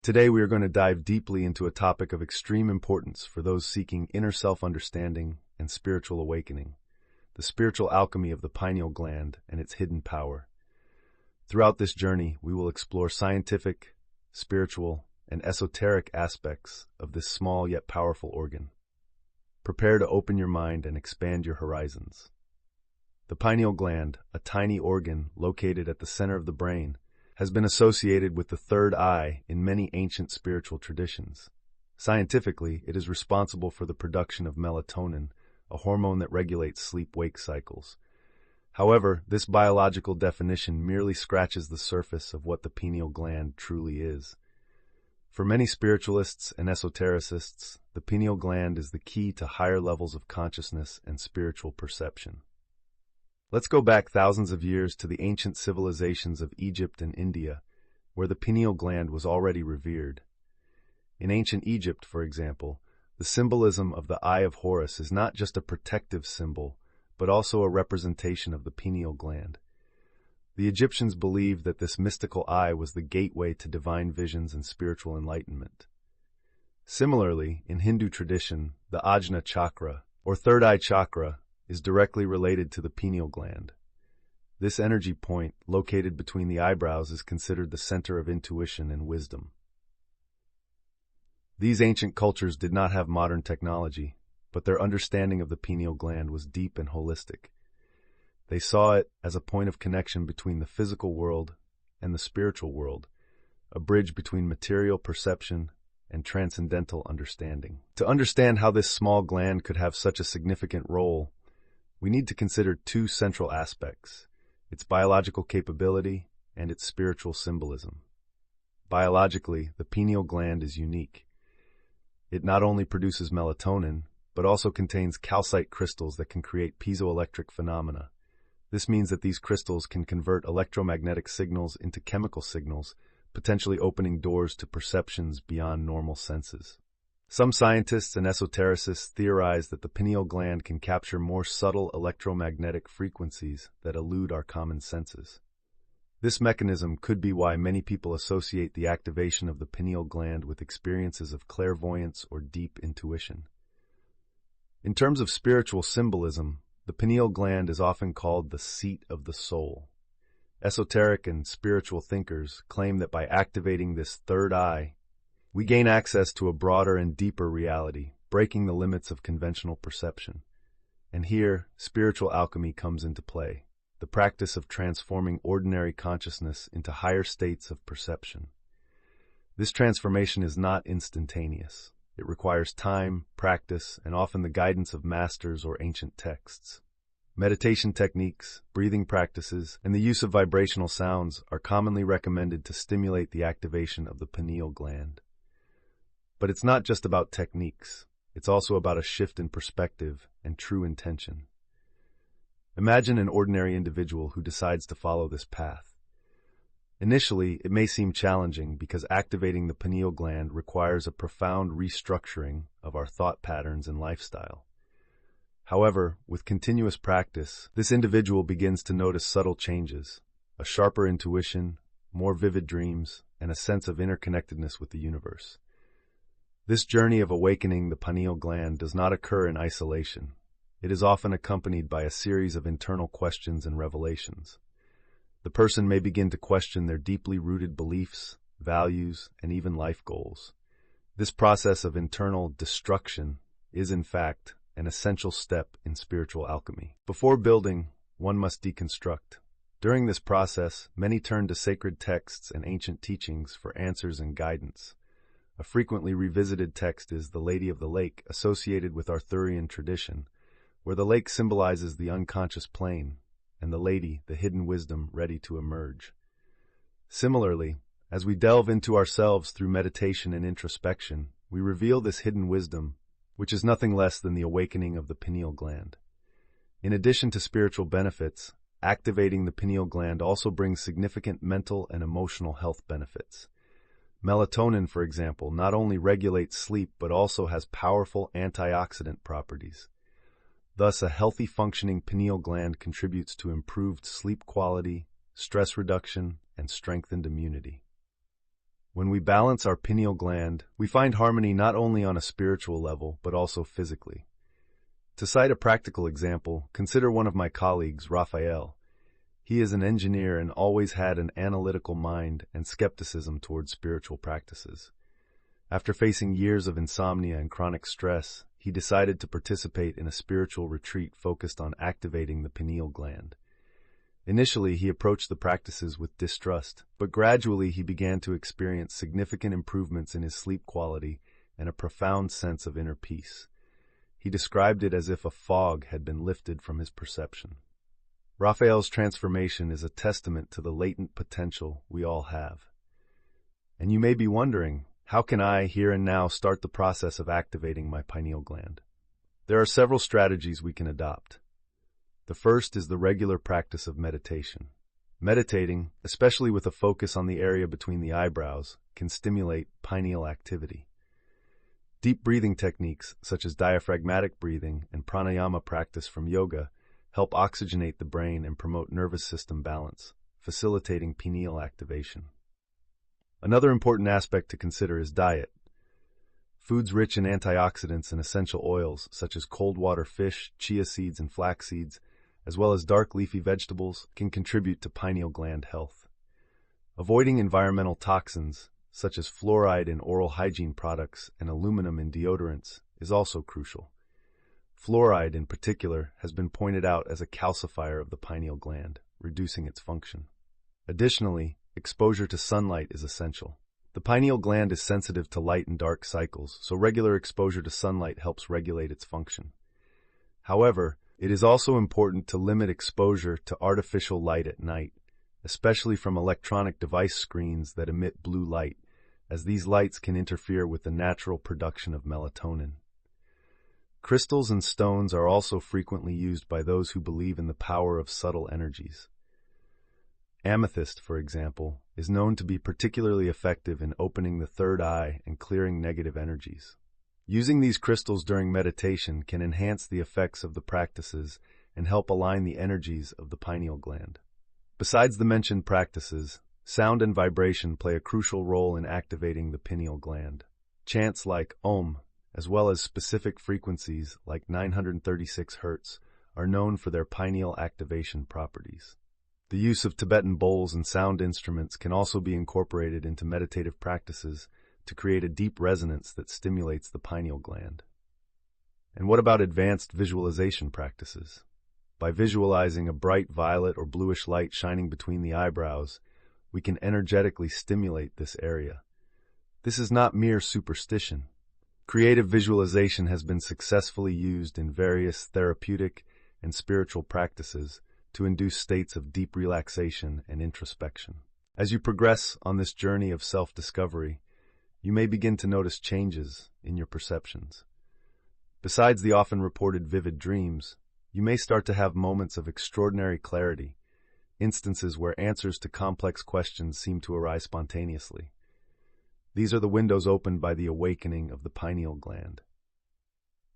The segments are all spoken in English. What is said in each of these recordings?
Today we are going to dive deeply into a topic of extreme importance for those seeking inner self-understanding and spiritual awakening, the spiritual alchemy of the pineal gland and its hidden power. Throughout this journey, we will explore scientific, spiritual, and esoteric aspects of this small yet powerful organ. Prepare to open your mind and expand your horizons. The pineal gland, a tiny organ located at the center of the brain, has been associated with the third eye in many ancient spiritual traditions. Scientifically, it is responsible for the production of melatonin, a hormone that regulates sleep-wake cycles. However, this biological definition merely scratches the surface of what the pineal gland truly is. For many spiritualists and esotericists, the pineal gland is the key to higher levels of consciousness and spiritual perception. Let's go back thousands of years to the ancient civilizations of Egypt and India, where the pineal gland was already revered. In ancient Egypt, for example, the symbolism of the Eye of Horus is not just a protective symbol, but also a representation of the pineal gland. The Egyptians believed that this mystical eye was the gateway to divine visions and spiritual enlightenment. Similarly, in Hindu tradition, the Ajna chakra, or third eye chakra, is directly related to the pineal gland. This energy point, located between the eyebrows, is considered the center of intuition and wisdom. These ancient cultures did not have modern technology, but their understanding of the pineal gland was deep and holistic. They saw it as a point of connection between the physical world and the spiritual world, a bridge between material perception and transcendental understanding. To understand how this small gland could have such a significant role, we need to consider two central aspects: its biological capability and its spiritual symbolism. Biologically, the pineal gland is unique. It not only produces melatonin, but also contains calcite crystals that can create piezoelectric phenomena. This means that these crystals can convert electromagnetic signals into chemical signals, potentially opening doors to perceptions beyond normal senses. Some scientists and esotericists theorize that the pineal gland can capture more subtle electromagnetic frequencies that elude our common senses. This mechanism could be why many people associate the activation of the pineal gland with experiences of clairvoyance or deep intuition. In terms of spiritual symbolism, the pineal gland is often called the seat of the soul. Esoteric and spiritual thinkers claim that by activating this third eye, we gain access to a broader and deeper reality, breaking the limits of conventional perception. And here, spiritual alchemy comes into play, the practice of transforming ordinary consciousness into higher states of perception. This transformation is not instantaneous. It requires time, practice, and often the guidance of masters or ancient texts. Meditation techniques, breathing practices, and the use of vibrational sounds are commonly recommended to stimulate the activation of the pineal gland. But it's not just about techniques. It's also about a shift in perspective and true intention. Imagine an ordinary individual who decides to follow this path. Initially, it may seem challenging because activating the pineal gland requires a profound restructuring of our thought patterns and lifestyle. However, with continuous practice, this individual begins to notice subtle changes, a sharper intuition, more vivid dreams, and a sense of interconnectedness with the universe. This journey of awakening the pineal gland does not occur in isolation. It is often accompanied by a series of internal questions and revelations. The person may begin to question their deeply rooted beliefs, values, and even life goals. This process of internal destruction is, in fact, an essential step in spiritual alchemy. Before building, one must deconstruct. During this process, many turn to sacred texts and ancient teachings for answers and guidance. A frequently revisited text is The Lady of the Lake, associated with Arthurian tradition, where the lake symbolizes the unconscious plane, and the lady, the hidden wisdom ready to emerge. Similarly, as we delve into ourselves through meditation and introspection, we reveal this hidden wisdom, which is nothing less than the awakening of the pineal gland. In addition to spiritual benefits, activating the pineal gland also brings significant mental and emotional health benefits. Melatonin, for example, not only regulates sleep but also has powerful antioxidant properties. Thus, a healthy functioning pineal gland contributes to improved sleep quality, stress reduction, and strengthened immunity. When we balance our pineal gland, we find harmony not only on a spiritual level, but also physically. To cite a practical example, consider one of my colleagues, Raphael. He is an engineer and always had an analytical mind and skepticism towards spiritual practices. After facing years of insomnia and chronic stress, he decided to participate in a spiritual retreat focused on activating the pineal gland. Initially, he approached the practices with distrust, but gradually he began to experience significant improvements in his sleep quality and a profound sense of inner peace. He described it as if a fog had been lifted from his perception. Raphael's transformation is a testament to the latent potential we all have. And you may be wondering, how can I, here and now, start the process of activating my pineal gland? There are several strategies we can adopt. The first is the regular practice of meditation. Meditating, especially with a focus on the area between the eyebrows, can stimulate pineal activity. Deep breathing techniques, such as diaphragmatic breathing and pranayama practice from yoga, help oxygenate the brain and promote nervous system balance, facilitating pineal activation. Another important aspect to consider is diet. Foods rich in antioxidants and essential oils, such as cold water fish, chia seeds, and flax seeds, as well as dark leafy vegetables, can contribute to pineal gland health. Avoiding environmental toxins, such as fluoride in oral hygiene products and aluminum in deodorants, is also crucial. Fluoride, in particular, has been pointed out as a calcifier of the pineal gland, reducing its function. Additionally, exposure to sunlight is essential. The pineal gland is sensitive to light and dark cycles, so regular exposure to sunlight helps regulate its function. However, it is also important to limit exposure to artificial light at night, especially from electronic device screens that emit blue light, as these lights can interfere with the natural production of melatonin. Crystals and stones are also frequently used by those who believe in the power of subtle energies. Amethyst, for example, is known to be particularly effective in opening the third eye and clearing negative energies. Using these crystals during meditation can enhance the effects of the practices and help align the energies of the pineal gland. Besides the mentioned practices, sound and vibration play a crucial role in activating the pineal gland. Chants like Om, as well as specific frequencies like 936 Hz, are known for their pineal activation properties. The use of Tibetan bowls and sound instruments can also be incorporated into meditative practices to create a deep resonance that stimulates the pineal gland. And what about advanced visualization practices? By visualizing a bright violet or bluish light shining between the eyebrows, we can energetically stimulate this area. This is not mere superstition. Creative visualization has been successfully used in various therapeutic and spiritual practices to induce states of deep relaxation and introspection. As you progress on this journey of self-discovery, you may begin to notice changes in your perceptions. Besides the often reported vivid dreams, you may start to have moments of extraordinary clarity, instances where answers to complex questions seem to arise spontaneously. These are the windows opened by the awakening of the pineal gland.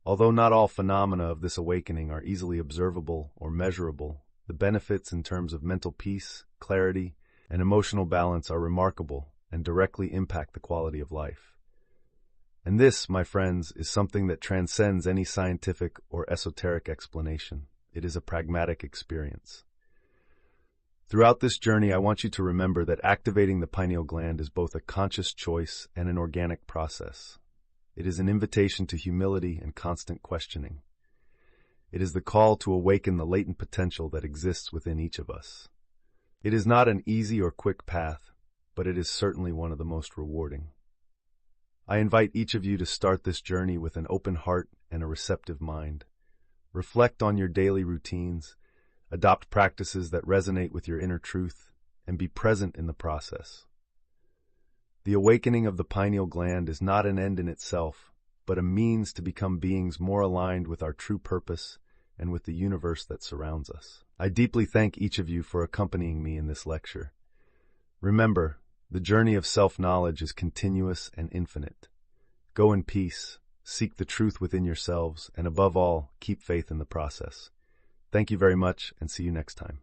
Although not all phenomena of this awakening are easily observable or measurable, the benefits in terms of mental peace, clarity, and emotional balance are remarkable and directly impact the quality of life. And this, my friends, is something that transcends any scientific or esoteric explanation. It is a pragmatic experience. Throughout this journey, I want you to remember that activating the pineal gland is both a conscious choice and an organic process. It is an invitation to humility and constant questioning. It is the call to awaken the latent potential that exists within each of us. It is not an easy or quick path, but it is certainly one of the most rewarding. I invite each of you to start this journey with an open heart and a receptive mind. Reflect on your daily routines, adopt practices that resonate with your inner truth, and be present in the process. The awakening of the pineal gland is not an end in itself, but a means to become beings more aligned with our true purpose and with the universe that surrounds us. I deeply thank each of you for accompanying me in this lecture. Remember, the journey of self-knowledge is continuous and infinite. Go in peace, seek the truth within yourselves, and above all, keep faith in the process. Thank you very much, and see you next time.